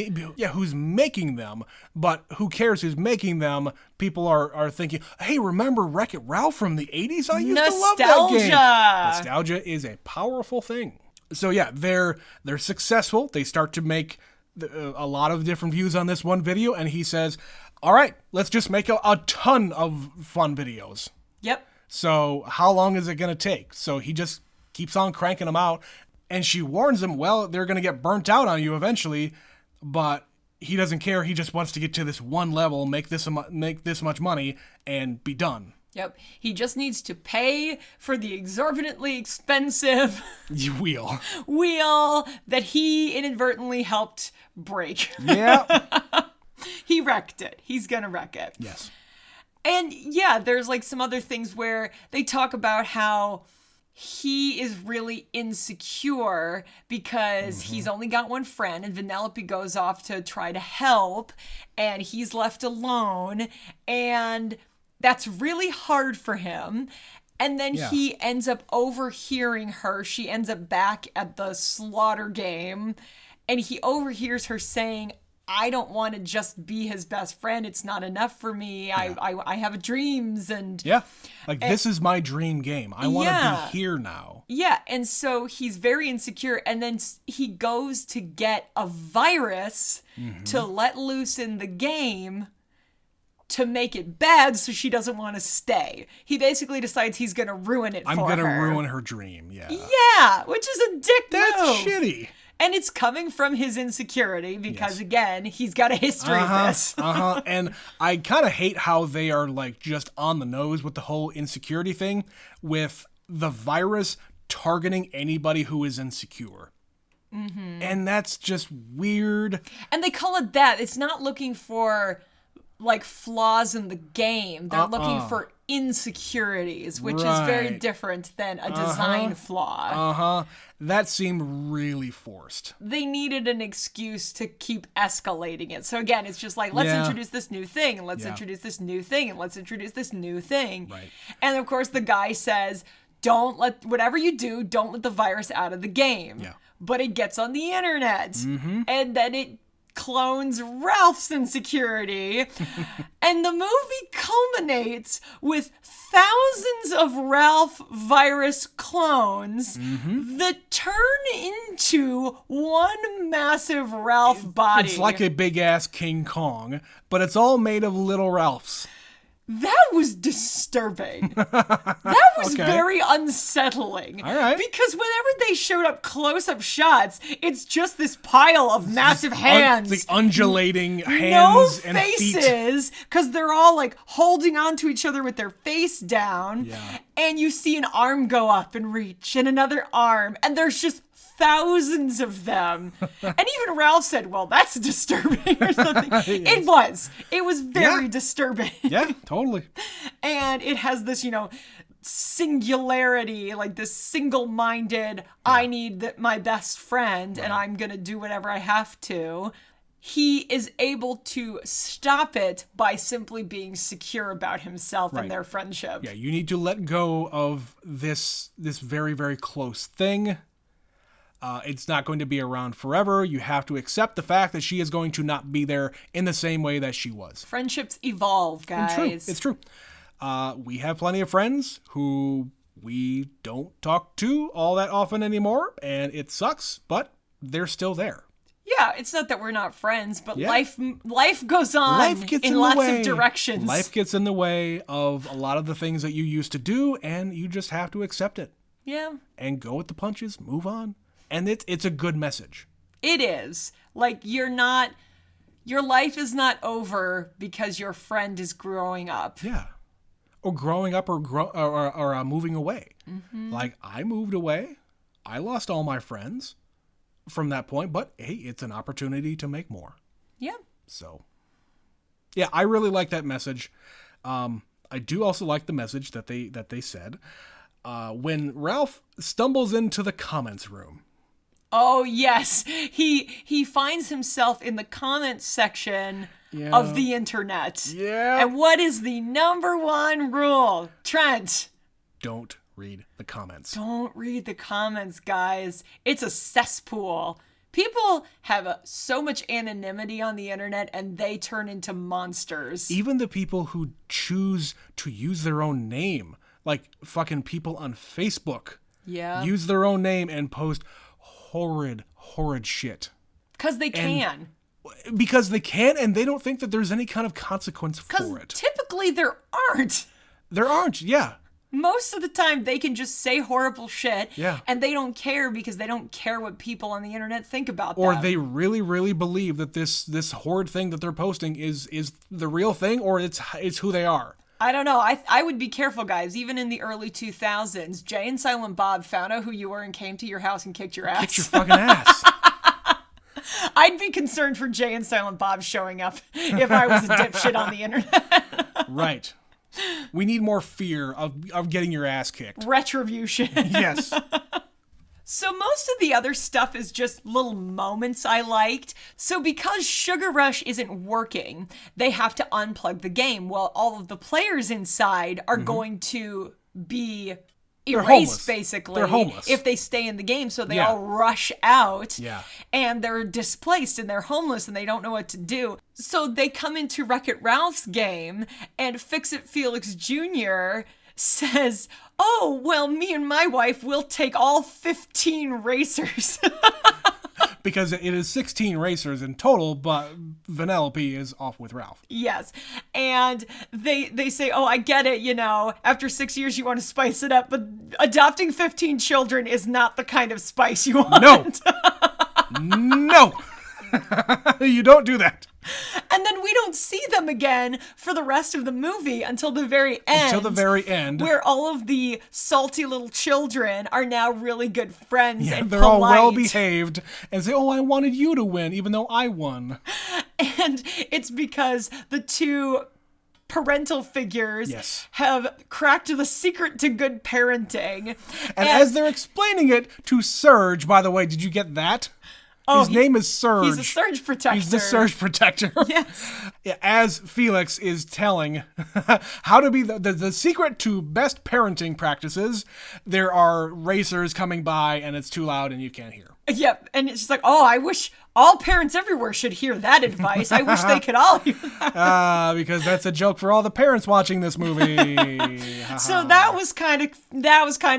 Who's making them, but who cares who's making them? People are thinking, hey, remember Wreck-It Ralph from the 80s? I used to love that game. Nostalgia is a powerful thing. So yeah, they're successful. They start to make a lot of different views on this one video, and he says, all right, let's just make a ton of fun videos. Yep. So how long is it going to take? So he just keeps on cranking them out, and she warns him, well, they're going to get burnt out on you eventually, but he doesn't care. He just wants to get to this one level, make this much money, and be done. Yep. He just needs to pay for the exorbitantly expensive wheel that he inadvertently helped break. Yeah. He wrecked it. He's going to wreck it. Yes. And yeah, there's like some other things where they talk about how he is really insecure because he's only got one friend, and Vanellope goes off to try to help, and he's left alone, and that's really hard for him. And then he ends up overhearing her. She ends up back at the slaughter game, and he overhears her saying, I don't want to just be his best friend. It's not enough for me. Yeah. I have dreams. And this is my dream game. I want to be here now. Yeah. And so he's very insecure. And then he goes to get a virus to let loose in the game to make it bad so she doesn't want to stay. He basically decides he's going to ruin it for her. I'm going to ruin her dream. Yeah. Yeah. Which is a dick move. That's shitty. And it's coming from his insecurity because, again, he's got a history of this. And I kind of hate how they are, like, just on the nose with the whole insecurity thing, with the virus targeting anybody who is insecure. And that's just weird. And they call it that. It's not looking for, like, flaws in the game. They're looking for insecurities, which is very different than a design flaw. That seemed really forced. They needed an excuse to keep escalating it. So again, it's just like, let's introduce this new thing, and let's introduce this new thing, and let's introduce this new thing. Right. And of course, the guy says, whatever you do, don't let the virus out of the game. Yeah. But it gets on the internet. And then it clones Ralph's insecurity. And the movie culminates with thousands of Ralph virus clones that turn into one massive Ralph body. It's like a big ass King Kong, but it's all made of little Ralphs. That was disturbing. That was very unsettling. All right. Because whenever they showed up close-up shots, it's just this pile of massive hands. The undulating hands and feet. No faces, because they're all like holding on to each other with their face down. Yeah. And you see an arm go up and reach, and another arm, and there's just thousands of them. And even Ralph said, well, that's disturbing or something. Yes. It was very disturbing. Yeah, totally. And it has this, singularity, like this single-minded, I need my best friend, and I'm going to do whatever I have to. He is able to stop it by simply being secure about himself and their friendship. Yeah, you need to let go of this very, very close thing. It's not going to be around forever. You have to accept the fact that she is going to not be there in the same way that she was. Friendships evolve, guys. It's true. We have plenty of friends who we don't talk to all that often anymore, and it sucks, but they're still there. Yeah, it's not that we're not friends, but Yeah. life goes on Life gets in the lots way. of directions. Life gets in the way of a lot of the things that you used to do, and you just have to accept it Yeah. and go with the punches, move on. And it's a good message. It is. Like, your life is not over because your friend is growing up. Yeah. Or growing up or moving away. Mm-hmm. Like, I moved away. I lost all my friends from that point, but hey, it's an opportunity to make more. Yeah. So, yeah, I really like that message. I do also like the message that they said when Ralph stumbles into the comments room. Oh, yes. He finds himself in the comments section of the internet. Yeah. And what is the number one rule? Trent. Don't read the comments. Don't read the comments, guys. It's a cesspool. People have so much anonymity on the internet, and they turn into monsters. Even the people who choose to use their own name, like fucking people on Facebook, use their own name and post horrid shit. Because they can. Because they can, and they don't think that there's any kind of consequence for it. Because typically there aren't. There aren't, yeah. Most of the time, they can just say horrible shit, Yeah. and they don't care because they don't care what people on the internet think about them. Or they really, really believe that this horrid thing that they're posting is the real thing, or it's who they are. I don't know. I would be careful, guys. Even in the early 2000s, Jay and Silent Bob found out who you were and came to your house and kicked your ass. Kick your fucking ass. I'd be concerned for Jay and Silent Bob showing up if I was a dipshit on the internet. Right. We need more fear of getting your ass kicked. Retribution. Yes. So most of the other stuff is just little moments I liked. So because Sugar Rush isn't working, they have to unplug the game. Well, all of the players inside are going to be erased, basically. They're homeless. If they stay in the game. So they Yeah. all rush out. Yeah. And they're displaced and they're homeless and they don't know what to do. So they come into Wreck-It Ralph's game, and Fix-It Felix Jr. says, "Oh, well, me and my wife will take all 15 racers." Because it is 16 racers in total, but Vanellope is off with Ralph. Yes. And they say, "Oh, I get it, after 6 years you want to spice it up, but adopting 15 children is not the kind of spice you want." No. You don't do that. And then we don't see them again for the rest of the movie until the very end. Where all of the salty little children are now really good friends and they're polite. all well behaved and say, "Oh, I wanted you to win, even though I won." And it's because the two parental figures have cracked the secret to good parenting. And as they're explaining it to Surge, by the way, did you get that? His name is Surge. He's a surge protector. He's the surge protector. Yes. As Felix is telling how to be the secret to best parenting practices, there are racers coming by and it's too loud and you can't hear. Yep. And it's just like, oh, I wish all parents everywhere should hear that advice. I wish they could all hear that. Because that's a joke for all the parents watching this movie. So that was kind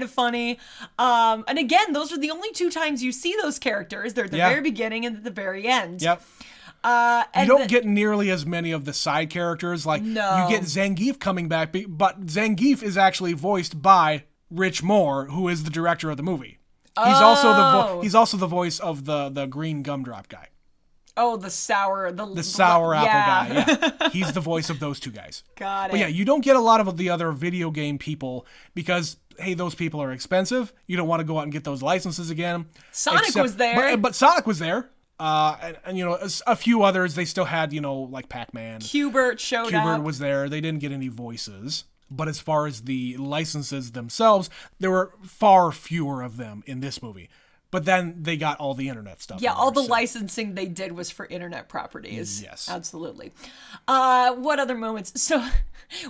of funny. And again, those are the only two times you see those characters. They're at the very beginning and at the very end. Yep. You don't get nearly as many of the side characters. Like, you get Zangief coming back, but Zangief is actually voiced by Rich Moore, who is the director of the movie. He's also the voice of the green gumdrop guy. Oh, the sour apple guy. Yeah, he's the voice of those two guys. Got it. But yeah, you don't get a lot of the other video game people because hey, those people are expensive. You don't want to go out and get those licenses again. Sonic was there, but Sonic was there. And a few others. They still had like Pac-Man. Q*bert showed up. Q*bert was there. They didn't get any voices. But as far as the licenses themselves, there were far fewer of them in this movie. But then they got all the internet stuff. Yeah, all the licensing they did was for internet properties. Yes. Absolutely. What other moments? So,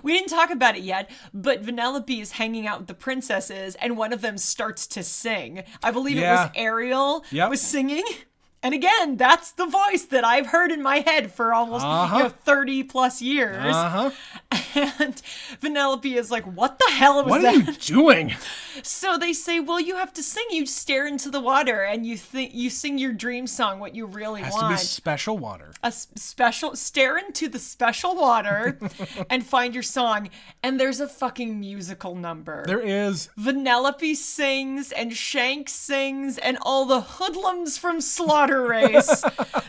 we didn't talk about it yet, but Vanellope is hanging out with the princesses, and one of them starts to sing. I believe it was Ariel was singing. And again, that's the voice that I've heard in my head for almost 30 plus years. And Vanellope is like, what the hell was What that? are you doing? So they say, well, you have to sing. You stare into the water and you sing your dream song, what you really Has want. to be special water. Stare into the special water and find your song. And there's a fucking musical number. There is. Vanellope sings and Shank sings and all the hoodlums from Slaughter Race.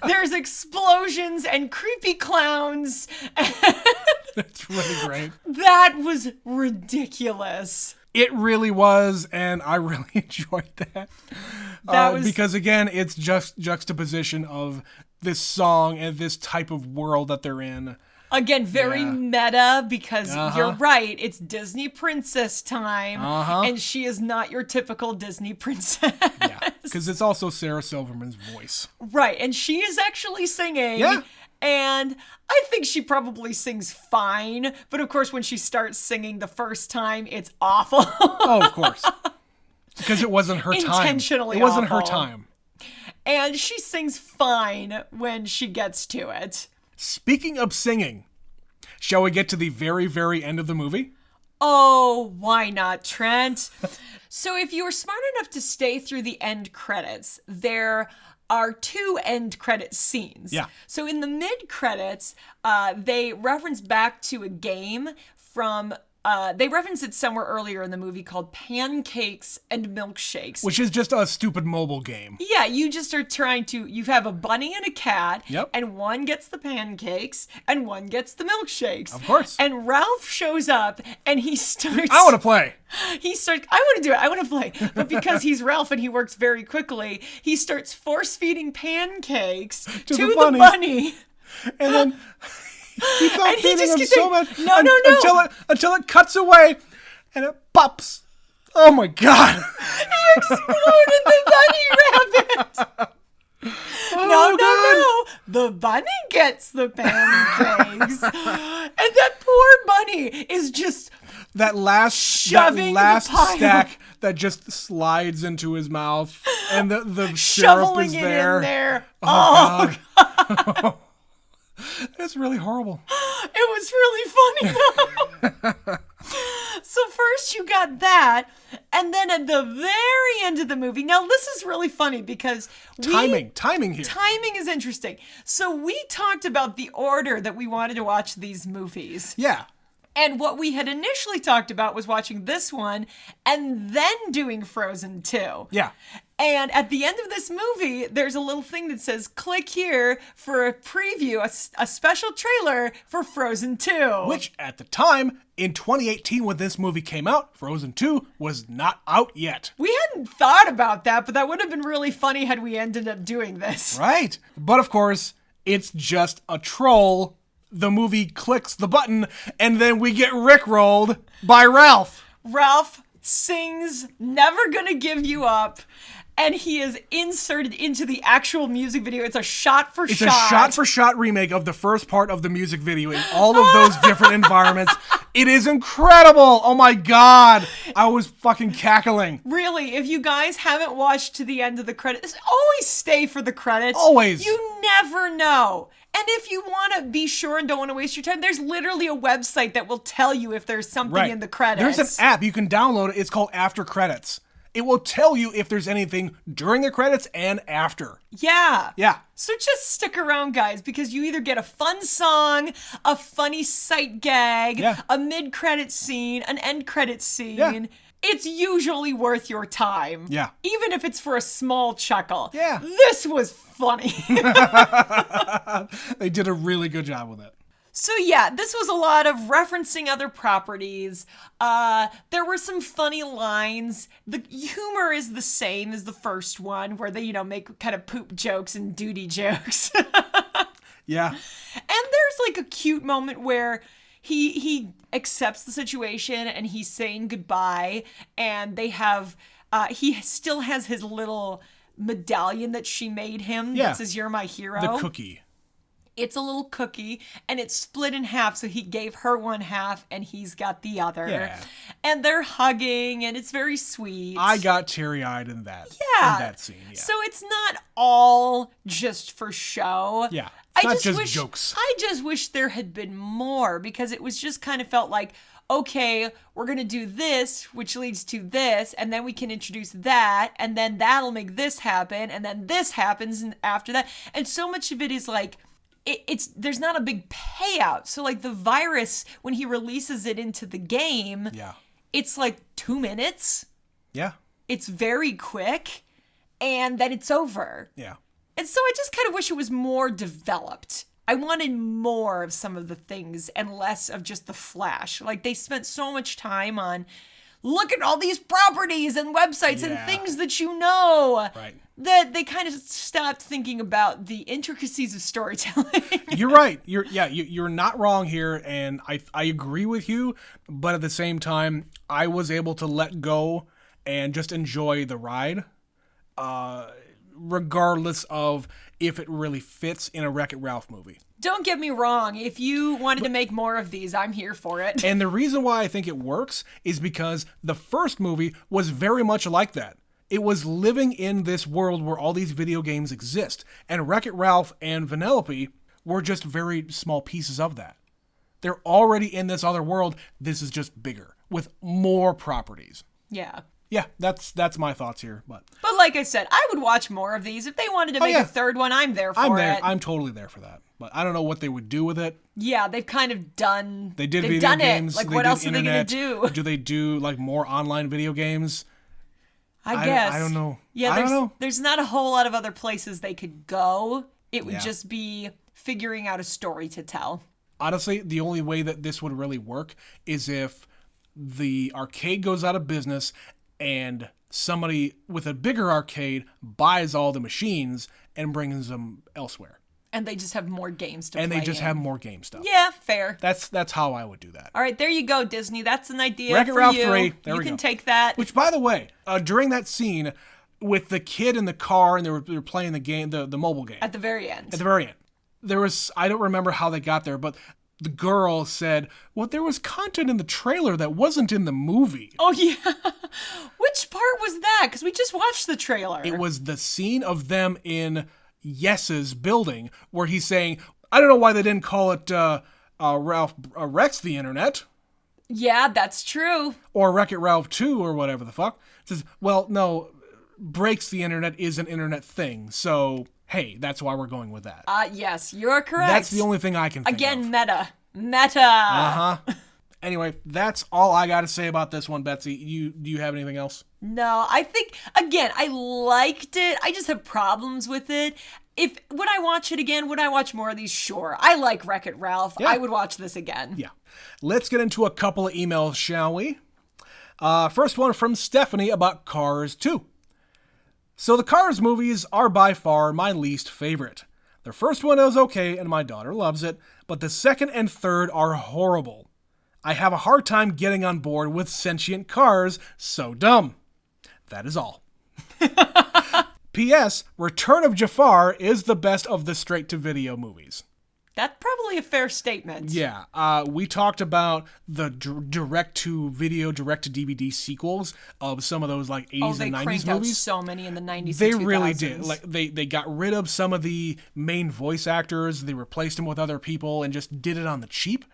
There's explosions and creepy clowns. That's really great. That was ridiculous. It really was, and I really enjoyed that. Because again, it's just juxtaposition of this song and this type of world that they're in. Again, very meta, because you're right, it's Disney princess time, and she is not your typical Disney princess. Yeah, because it's also Sarah Silverman's voice. Right, and she is actually singing. Yeah. And I think she probably sings fine, but of course when she starts singing the first time, it's awful. Oh, of course. Because it wasn't her time. Intentionally It wasn't her awful. time. And she sings fine when she gets to it. Speaking of singing, shall we get to the very, very end of the movie? Oh, why not, Trent? So if you were smart enough to stay through the end credits, there are 2 end credit scenes. Yeah. So in the mid credits, they reference back to a game from they reference it somewhere earlier in the movie called Pancakes and Milkshakes. Which is just a stupid mobile game. Yeah, you just are trying to, you have a bunny and a cat, Yep. and one gets the pancakes, and one gets the milkshakes. Of course. And Ralph shows up, and he starts... I want to play. I want to do it, I want to play. But because he's Ralph and he works very quickly, he starts force-feeding pancakes to the bunny. And then... He felt And he feeding just him keeps so saying, much no. until it cuts away and it pops. Oh my god! He exploded the bunny rabbit. No. The bunny gets the pancakes, and that poor bunny is just that last shoving last the pile. stack that just slides into his mouth, and the syrup shoveling is it there. in there. Oh god. That's really horrible. It was really funny though. So first you got that, and then at the very end of the movie, now this is really funny because timing here. Timing is interesting. So we talked about the order that we wanted to watch these movies. Yeah. And what we had initially talked about was watching this one and then doing Frozen 2. Yeah. And at the end of this movie, there's a little thing that says, click here for a preview, a special trailer for Frozen 2. Which, at the time, in 2018 when this movie came out, Frozen 2 was not out yet. We hadn't thought about that, but that would have been really funny had we ended up doing this. Right. But of course, it's just a troll. The movie clicks the button, and then we get rickrolled by Ralph. Ralph sings Never Gonna Give You Up, and he is inserted into the actual music video. It's a shot-for-shot. It's a shot-for-shot remake of the first part of the music video in all of those different environments. It is incredible. Oh my god. I was fucking cackling. Really, if you guys haven't watched to the end of the credits, always stay for the credits. Always. You never know. And if you want to be sure and don't want to waste your time, there's literally a website that will tell you if there's something in the credits. There's an app. You can download it. It's called After Credits. It will tell you if there's anything during the credits and after. Yeah. Yeah. So just stick around, guys, because you either get a fun song, a funny sight gag, a mid-credit scene, an end-credit scene. Yeah. It's usually worth your time. Yeah. Even if it's for a small chuckle. Yeah. This was funny. They did a really good job with it. So yeah, this was a lot of referencing other properties. There were some funny lines. The humor is the same as the first one, where they, make kind of poop jokes and duty jokes. Yeah. And there's like a cute moment where he accepts the situation and he's saying goodbye, and they have he still has his little medallion that she made him that says "You're my hero." The cookie. It's a little cookie, and it's split in half, so he gave her one half, and he's got the other. Yeah. And they're hugging, and it's very sweet. I got teary-eyed in that. Yeah. In that scene. Yeah. So it's not all just for show. Yeah. not just jokes. I just wish there had been more, because it was just kind of felt like, okay, we're going to do this, which leads to this, and then we can introduce that, and then that'll make this happen, and then this happens after that. And so much of it is like, there's not a big payout. So like the virus, when he releases it into the game, it's like 2 minutes. Yeah. It's very quick, and then it's over. Yeah. And so I just kind of wish it was more developed. I wanted more of some of the things and less of just the flash. Like, they spent so much time on, look at all these properties and websites and things that you know. Right. That they kind of stopped thinking about the intricacies of storytelling. You're right. You're not wrong here, and I agree with you, but at the same time, I was able to let go and just enjoy the ride, regardless of if it really fits in a Wreck-It Ralph movie. Don't get me wrong. If you wanted to make more of these, I'm here for it. And the reason why I think it works is because the first movie was very much like that. It was living in this world where all these video games exist. And Wreck-It Ralph and Vanellope were just very small pieces of that. They're already in this other world. This is just bigger with more properties. Yeah. Yeah, that's my thoughts here. But like I said, I would watch more of these. If they wanted to make a third one, I'm there for it. I'm totally there for that. But I don't know what they would do with it. Yeah, they've kind of done. They've video games. Like, what else are they going to do? Do they do like more online video games? I guess. I don't know. Yeah, I don't know. There's not a whole lot of other places they could go. It would just be figuring out a story to tell. Honestly, the only way that this would really work is if the arcade goes out of business and somebody with a bigger arcade buys all the machines and brings them elsewhere. And they just have more games to play. And they just have more game stuff. Yeah, fair. That's how I would do that. All right, there you go, Disney. That's an idea Wreck-It for Ralph you. 3. There you we can go. take that. Which, by the way, during that scene with the kid in the car and they were playing the game, the mobile game. At the very end. At the very end. There was, I don't remember how they got there, but the girl said, well, there was content in the trailer that wasn't in the movie. Oh, yeah. Which part was that? Because we just watched the trailer. It was the scene of them in Yes's building where he's saying, I don't know why they didn't call it Ralph Wrecks the Internet. Yeah, that's true. Or Wreck-It Ralph 2 or whatever the fuck. It says, well, no, breaks the internet is an internet thing. So, hey, that's why we're going with that. Yes, you're correct. That's the only thing I can think of. Again, meta. Uh-huh. Anyway, that's all I got to say about this one, Betsy. Do you have anything else? No, I think, again, I liked it. I just have problems with it. Would I watch it again? Would I watch more of these? Sure. I like Wreck-It Ralph. Yeah. I would watch this again. Yeah. Let's get into a couple of emails, shall we? First one from Stephanie about Cars 2. So the Cars movies are by far my least favorite. The first one is okay and my daughter loves it, but the second and third are horrible. I have a hard time getting on board with sentient cars, so dumb. That is all. P.S. Return of Jafar is the best of the straight-to-video movies. That's probably a fair statement. Yeah. We talked about the direct-to-video, direct-to-DVD sequels of some of those like 80s and 90s movies. They cranked out so many in the 90s They and 2000s. really did. Like they got rid of some of the main voice actors. They replaced them with other people and just did it on the cheap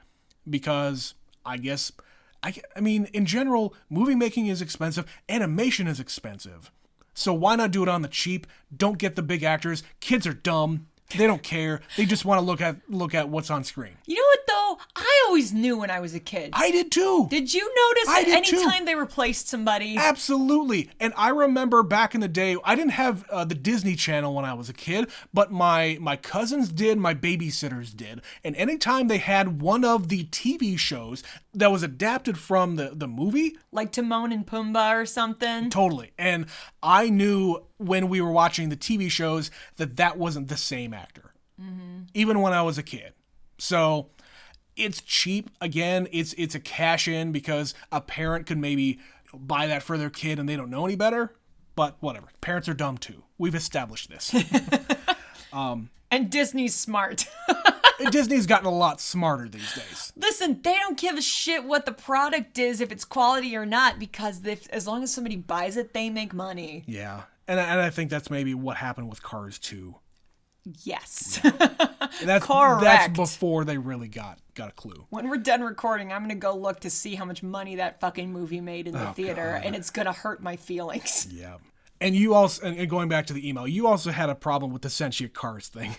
because I guess, I mean, in general, movie making is expensive. Animation is expensive. So why not do it on the cheap? Don't get the big actors. Kids are dumb. They don't care. They just want to look at what's on screen. You know what, though? I always knew when I was a kid. I did, too. Did you notice that anytime they replaced somebody? Absolutely. And I remember back in the day, I didn't have the Disney Channel when I was a kid, but my cousins did, my babysitters did. And anytime they had one of the TV shows that was adapted from the movie. Like Timon and Pumbaa or something? Totally. And I knew when we were watching the TV shows that wasn't the same actor. Mm-hmm. Even when I was a kid. So it's cheap. Again, it's a cash in because a parent could maybe buy that for their kid and they don't know any better. But whatever. Parents are dumb too. We've established this. And Disney's smart. Disney's gotten a lot smarter these days. Listen, they don't give a shit what the product is, if it's quality or not, because as long as somebody buys it, they make money. Yeah. And I think that's maybe what happened with Cars 2. Yes. That's Correct. That's before they really got a clue. When we're done recording, I'm going to go look to see how much money that fucking movie made in the theater, God. and it's going to hurt my feelings. Yeah. And you also, and going back to the email, you also had a problem with the sentient cars thing.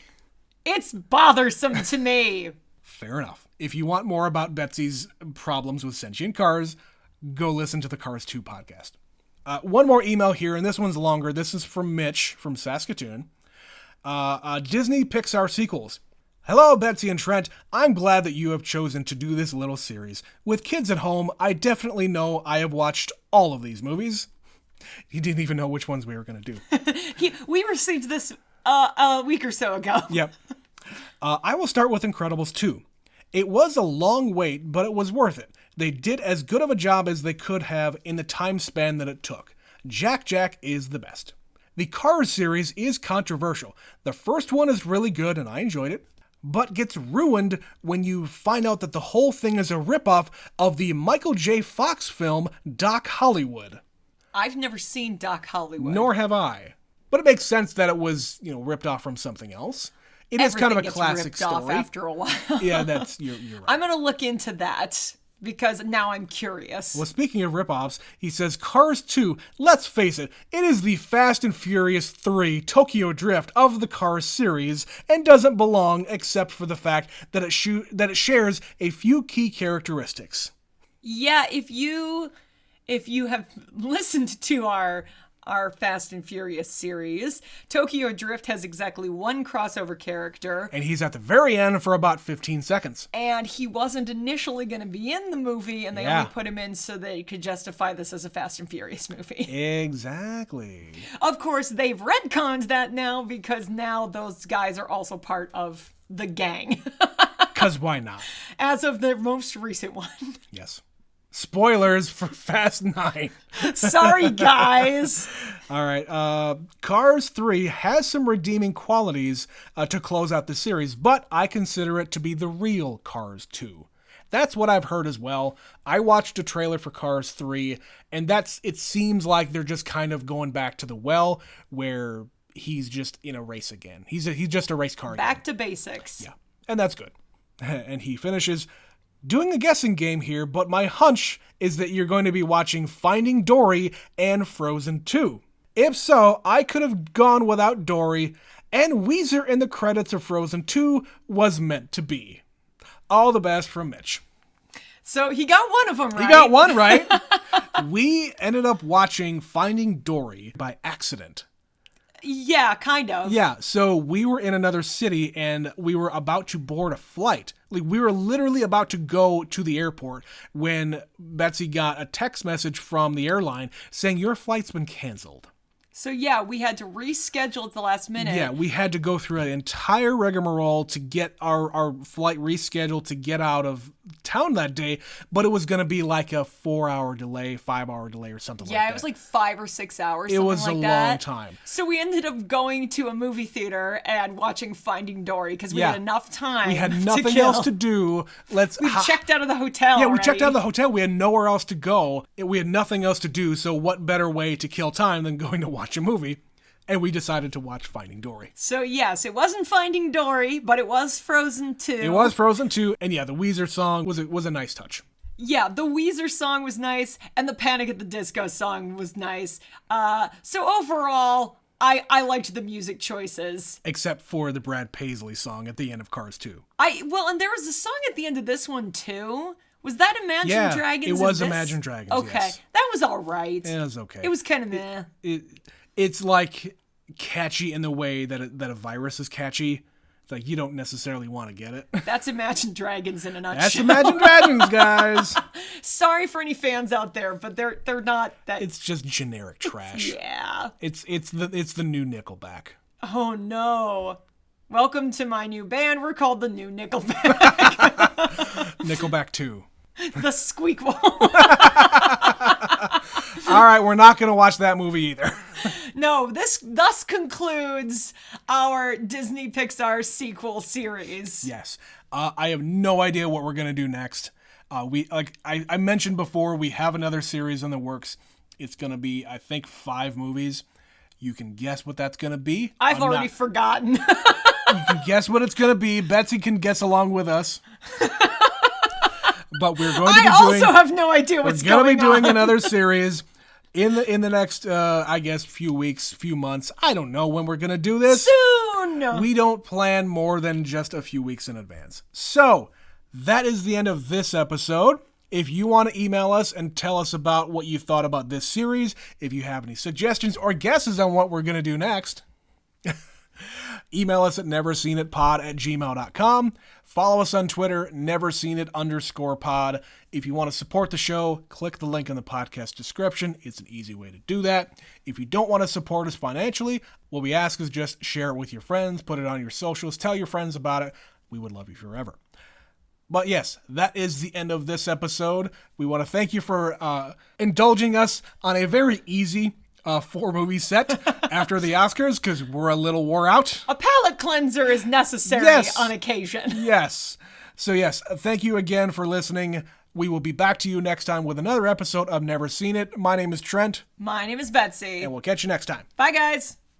It's bothersome to me. Fair enough. If you want more about Betsy's problems with sentient cars, go listen to the Cars 2 podcast. One more email here, and this one's longer. This is from Mitch from Saskatoon. Disney Pixar sequels. Hello, Betsy and Trent. I'm glad that you have chosen to do this little series. With kids at home, I definitely know I have watched all of these movies. He didn't even know which ones we were going to do. We received this a week or so ago. Yep. I will start with Incredibles 2. It was a long wait, but it was worth it. They did as good of a job as they could have in the time span that it took. Jack is the best. The Cars series is controversial. The first one is really good and I enjoyed it, but gets ruined when you find out that the whole thing is a ripoff of the Michael J. Fox film Doc Hollywood. I've never seen Doc Hollywood. Nor have I. But it makes sense that it was, ripped off from something else. It is kind of a classic story. Off after a while. Yeah, you're right. I'm going to look into that because now I'm curious. Well, speaking of ripoffs, he says Cars 2, let's face it, it is the Fast and Furious 3 Tokyo Drift of the Cars series and doesn't belong except for the fact that it shares a few key characteristics. Yeah, if you have listened to our Fast and Furious series, Tokyo Drift has exactly one crossover character. And he's at the very end for about 15 seconds. And he wasn't initially going to be in the movie, and they only put him in so they could justify this as a Fast and Furious movie. Exactly. Of course, they've retconned that now because now those guys are also part of the gang. Because why not? As of the most recent one. Yes. Spoilers for Fast 9. Sorry, guys. All right. Cars 3 has some redeeming qualities to close out the series, but I consider it to be the real Cars 2. That's what I've heard as well. I watched a trailer for Cars 3, and it seems like they're just kind of going back to the well where he's just in a race again. He's just a race car Back again. to basics. Yeah, and that's good. And he finishes... Doing a guessing game here, but my hunch is that you're going to be watching Finding Dory and Frozen 2. If so, I could have gone without Dory, and Weezer in the credits of Frozen 2 was meant to be. All the best from Mitch. So he got one of them right. He got one right. We ended up watching Finding Dory by accident. Yeah, kind of. Yeah, so we were in another city and we were about to board a flight. Like, we were literally about to go to the airport when Betsy got a text message from the airline saying your flight's been canceled. So yeah, we had to reschedule at the last minute. Yeah, we had to go through an entire rigmarole to get our flight rescheduled to get out of town that day, but it was going to be like a 4-hour delay, 5-hour delay or something like that. Yeah, it was like 5 or 6 hours, It was like a that. long time. So we ended up going to a movie theater and watching Finding Dory because we had enough time. We had nothing else to do. We checked out of the hotel. Yeah, we already. checked out of the hotel. We had nowhere else to go. We had nothing else to do, so what better way to kill time than going to watch a movie? And we decided to watch Finding Dory. So yes, it wasn't Finding Dory, but it was Frozen 2. It was Frozen 2, and yeah, the Weezer song was a nice touch. Yeah, the Weezer song was nice, and the Panic at the Disco song was nice. So overall, I liked the music choices. Except for the Brad Paisley song at the end of Cars 2. And there was a song at the end of this one too. Was that Imagine Dragons? It was in this? Imagine Dragons. Okay, yes. That was all right. It was okay. It was kind of meh. It's like catchy in the way that a virus is catchy. It's like you don't necessarily want to get it. That's Imagine Dragons in a nutshell. That's Imagine Dragons, guys. Sorry for any fans out there, but they're not that. It's just generic trash. Yeah. It's the new Nickelback. Oh no. Welcome to my new band. We're called the New Nickelback. Nickelback 2. The Squeak Wall. All right, we're not going to watch that movie either. No, this thus concludes our Disney Pixar sequel series. Yes. I have no idea what we're going to do next. I mentioned before, we have another series in the works. It's going to be, I think, 5 movies. You can guess what that's going to be. I've already forgotten. You can guess what it's going to be. Betsy can guess along with us. But we're going to be also have no idea what's going on. We're going to be doing another series in the next, I guess, few weeks, few months. I don't know when we're going to do this. Soon! We don't plan more than just a few weeks in advance. So, that is the end of this episode. If you want to email us and tell us about what you thought about this series, if you have any suggestions or guesses on what we're going to do next, email us at neverseenitpod@gmail.com. Follow us on Twitter, neverseenit_pod. If you want to support the show, click the link in the podcast description. It's an easy way to do that. If you don't want to support us financially, what we ask is just share it with your friends, put it on your socials, tell your friends about it. We would love you forever. But yes, that is the end of this episode. We want to thank you for indulging us on a very easy 4-movie set after the Oscars, because we're a little wore out. A palate cleanser is necessary on occasion. Yes. So yes, thank you again for listening. We will be back to you next time with another episode of Never Seen It. My name is Trent. My name is Betsy. And we'll catch you next time. Bye, guys.